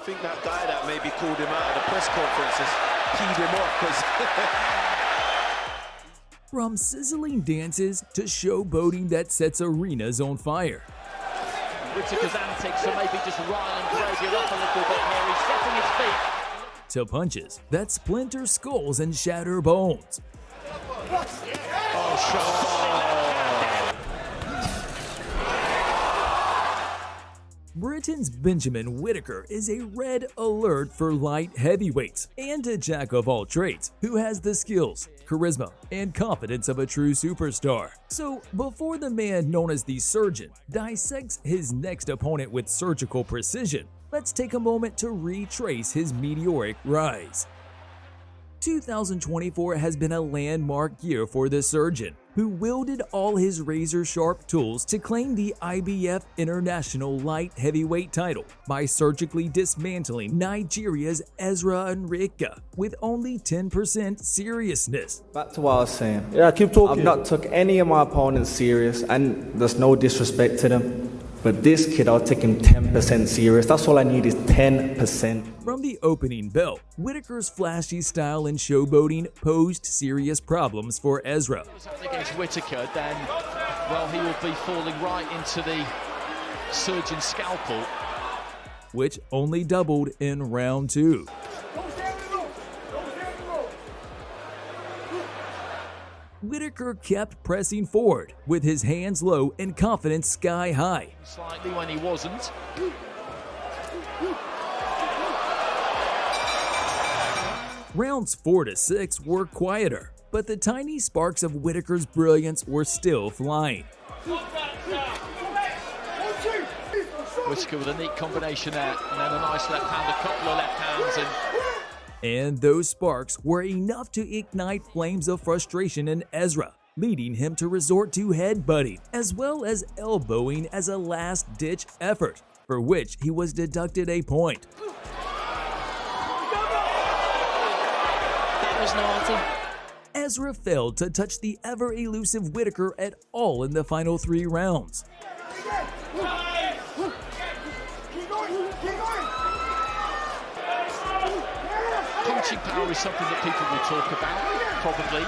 think that guy that maybe called him out at the press conferences peed him off because... From sizzling dances to showboating that sets arenas on fire. Whittaker's antics, so maybe just riling Grady up a little bit here. He's setting his feet. To punches that splinter skulls and shatter bones. Britain's Benjamin Whittaker is a red alert for light heavyweights and a jack of all trades who has the skills, charisma, and confidence of a true superstar. So, before the man known as the Surgeon dissects his next opponent with surgical precision, let's take a moment to retrace his meteoric rise. 2024 has been a landmark year for the Surgeon, who wielded all his razor-sharp tools to claim the IBF International Light Heavyweight title by surgically dismantling Nigeria's Ezra Enrique with only 10% seriousness. Back to what I was saying. Yeah, keep talking. I've not took any of my opponents serious, and there's no disrespect to them. But this kid, I'll take him 10% serious. That's all I need is 10%. From the opening bell, Whittaker's flashy style and showboating posed serious problems for Ezra. Against Whittaker, then, well, he will be falling right into the Surgeon's scalpel, which only doubled in round 2. Whittaker kept pressing forward with his hands low and confidence sky high. Slightly when he wasn't. Rounds 4 to 6 were quieter, but the tiny sparks of Whittaker's brilliance were still flying. Whittaker with a neat combination there, and then a nice left hand, a couple of left hands, and those sparks were enough to ignite flames of frustration in Ezra, leading him to resort to headbutting as well as elbowing as a last-ditch effort, for which he was deducted a point. That was naughty. Ezra failed to touch the ever-elusive Whittaker at all in the final 3 rounds. punching power is something that people will talk about, probably,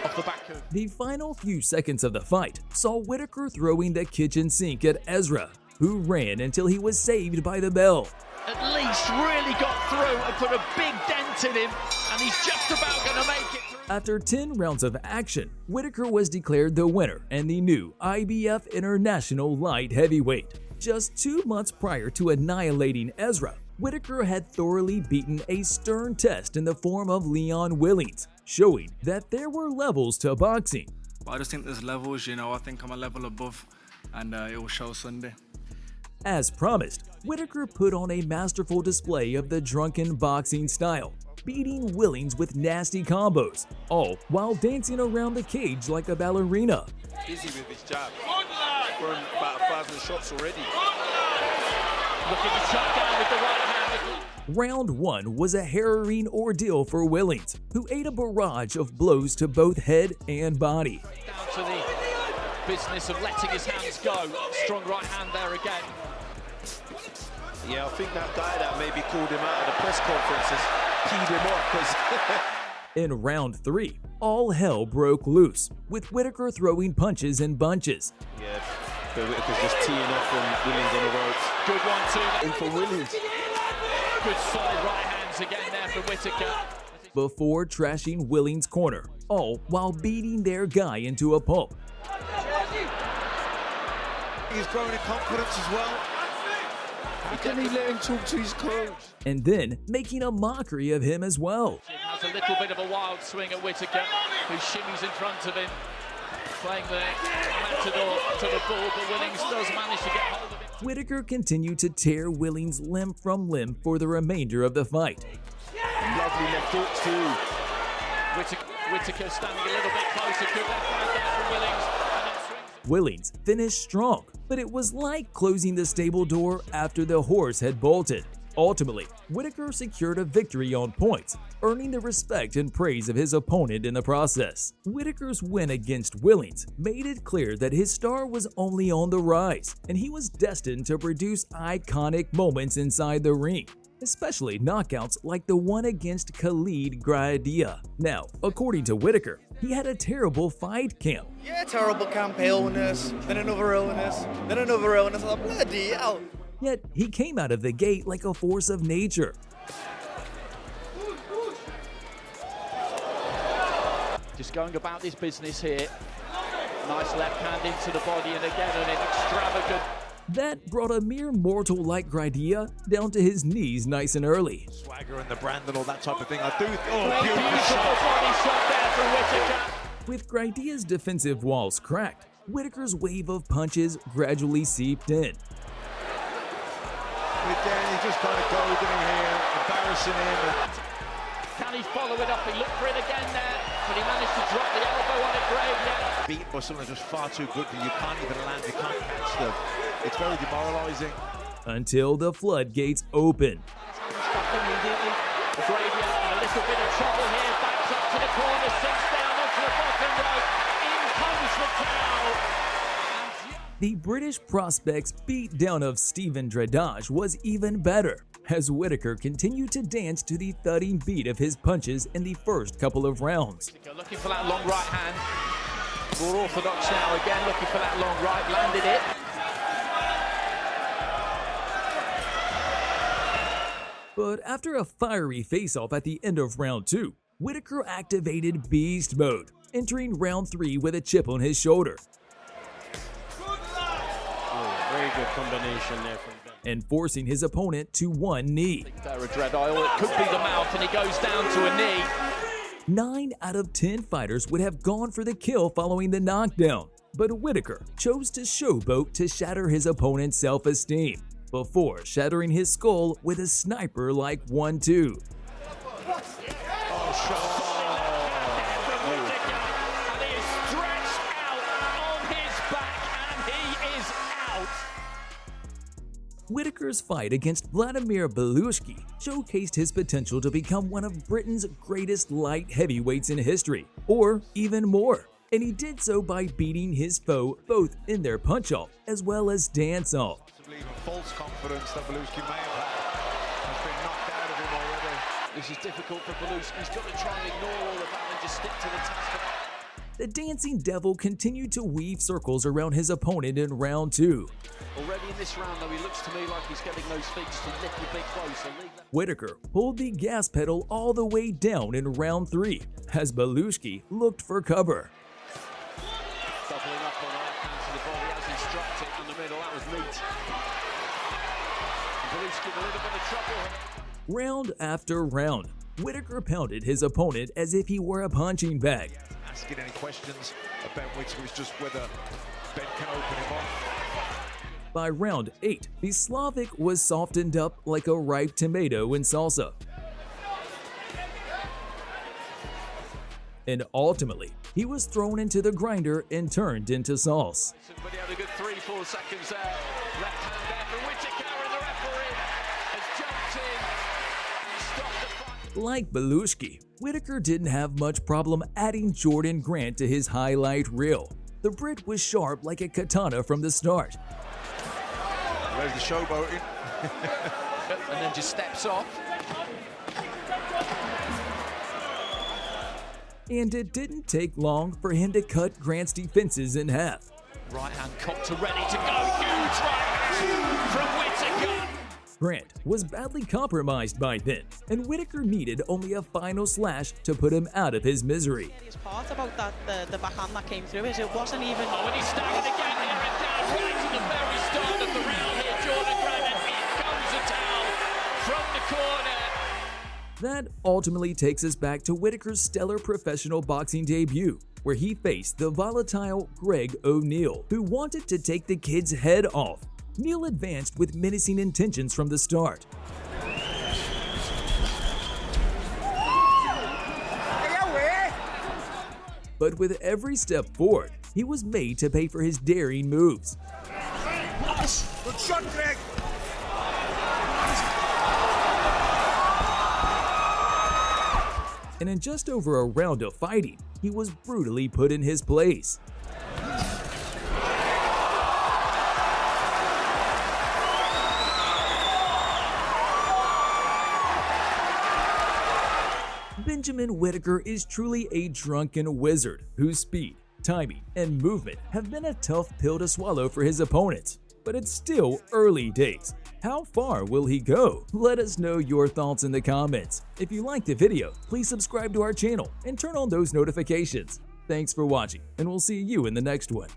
off the back of... The final few seconds of the fight saw Whittaker throwing the kitchen sink at Ezra, who ran until he was saved by the bell. At least really got through and put a big dent in him, and he's just about going to make it through. After 10 rounds of action, Whittaker was declared the winner and the new IBF International Light Heavyweight. Just 2 months prior to annihilating Ezra, Whittaker had thoroughly beaten a stern test in the form of Leon Willings, showing that there were levels to boxing. I just think there's levels, I think I'm a level above, and it will show Sunday. As promised, Whittaker put on a masterful display of the Drunken boxing style, beating Willings with nasty combos, all while dancing around the cage like a ballerina. Busy with his jab. Thrown about 1,000 shots already. Look at the shot down with the right hand. Round 1 was a harrowing ordeal for Willings, who ate a barrage of blows to both head and body. Down to the business of letting his hands go. Strong right hand there again. Yeah, I think that guy that maybe called him out at the press conferences peed him off. In round 3, all hell broke loose, with Whittaker throwing punches and bunches. Yeah, but Whittaker's just teeing off on Willings on the ropes. Good one too. And for Willings. Good solid right hands again there for Whittaker. Before trashing Willings' corner, all while beating their guy into a pulp. He's growing in confidence as well. How can he let him talk to his coach? And then making a mockery of him as well. Has a little bit of a wild swing at Whittaker, who shimmies in front of him, playing the matador to the ball, but Willings does manage to get hold of it. Whittaker continued to tear Willings limb from limb for the remainder of the fight. Lovely left hook too. Whittaker standing a little bit closer, good left hand there from Willings, and then swings. Willings finished strong, but it was like closing the stable door after the horse had bolted. Ultimately, Whittaker secured a victory on points, earning the respect and praise of his opponent in the process. Whittaker's win against Willings made it clear that his star was only on the rise, and he was destined to produce iconic moments inside the ring. especially knockouts like the one against Khalid Gradia. Now, according to Whittaker, he had a terrible fight camp. Yeah, terrible camp illness, then another illness, then another illness. Oh, bloody hell. Yet he came out of the gate like a force of nature. Just going about this business here. Nice left hand into the body, and again an extravagant. That brought a mere mortal like Gradia down to his knees nice and early. Swagger and the brand and all that type of thing. I do. Beautiful body shot there from Whittaker. With Gradia's defensive walls cracked, Whittaker's wave of punches gradually seeped in. Again, he just kind of goading him here, embarrassing him. Can he follow it up? He looked for it again there, but he managed to drop the elbow on it, Gradia. Beat by someone just far too good that you can't even land, you can't catch them. It's very demoralizing. Until the floodgates open. Struck immediately. Gradia in a little bit of trouble here, backs up to the corner, sinks down onto the bottom rope. In comes the towel. The British prospect's beatdown of Stephen Dredage was even better, as Whittaker continued to dance to the thudding beat of his punches in the first couple of rounds. Looking for that long right hand. More orthodox now, again looking for that long right, landed it. But after a fiery face-off at the end of round 2, Whittaker activated beast mode, entering round 3 with a chip on his shoulder. Very good combination there from Ben. And forcing his opponent to one knee. There a dread oil, it could be the mouth, and he goes down to a knee. 9 out of 10 fighters would have gone for the kill following the knockdown, but Whittaker chose to showboat to shatter his opponent's self-esteem, before shattering his skull with a sniper-like 1-2. Whittaker's fight against Vladimir Belushki showcased his potential to become one of Britain's greatest light heavyweights in history, or even more. And he did so by beating his foe both in their punch-off as well as dance-off. Possibly even false confidence that Belushki may have had has been knocked out of him already. This is difficult for Belushki. He's got to try and ignore all of that and just stick to the task. The Dancing Devil continued to weave circles around his opponent in round 2. Already in this round, though, he looks to me like he's getting those feet just a little bit closer. Whittaker pulled the gas pedal all the way down in round 3, as Belushki looked for cover. Doubling up on the left hand to the body as instructed in the middle. That was neat. Belushki in a little bit of trouble. Round after round, Whittaker pounded his opponent as if he were a punching bag. Asking any questions of Ben Whittaker is just whether Ben can open him up. By round 8, the Slavic was softened up like a ripe tomato in salsa. And ultimately, he was thrown into the grinder and turned into sauce. But he had a good 3-4 seconds there. Left hand there for Whittaker, and the referee has jumped in and stopped the fight. Like Belushki, Whittaker didn't have much problem adding Jordan Grant to his highlight reel. The Brit was sharp like a katana from the start. There's the showboating. And then just steps off. And it didn't take long for him to cut Grant's defenses in half. Right hand cocked to ready to go. Huge right hand from Whittaker. Grant was badly compromised by then, and Whittaker needed only a final slash to put him out of his misery. The part about that, the backhand that came through is it wasn't even... Oh, and he's staggered again here and down right at the very start of the round here. Jordan Grant, and in comes the towel from the corner. That ultimately takes us back to Whittaker's stellar professional boxing debut, where he faced the volatile Greg O'Neill, who wanted to take the kid's head off. Neal advanced with menacing intentions from the start. But with every step forward, he was made to pay for his daring moves. Good shot, Greg. And in just over a round of fighting, he was brutally put in his place. Benjamin Whittaker is truly a drunken wizard whose speed, timing, and movement have been a tough pill to swallow for his opponents. But it's still early days. How far will he go? Let us know your thoughts in the comments. If you liked the video, please subscribe to our channel and turn on those notifications. Thanks for watching, and we'll see you in the next one.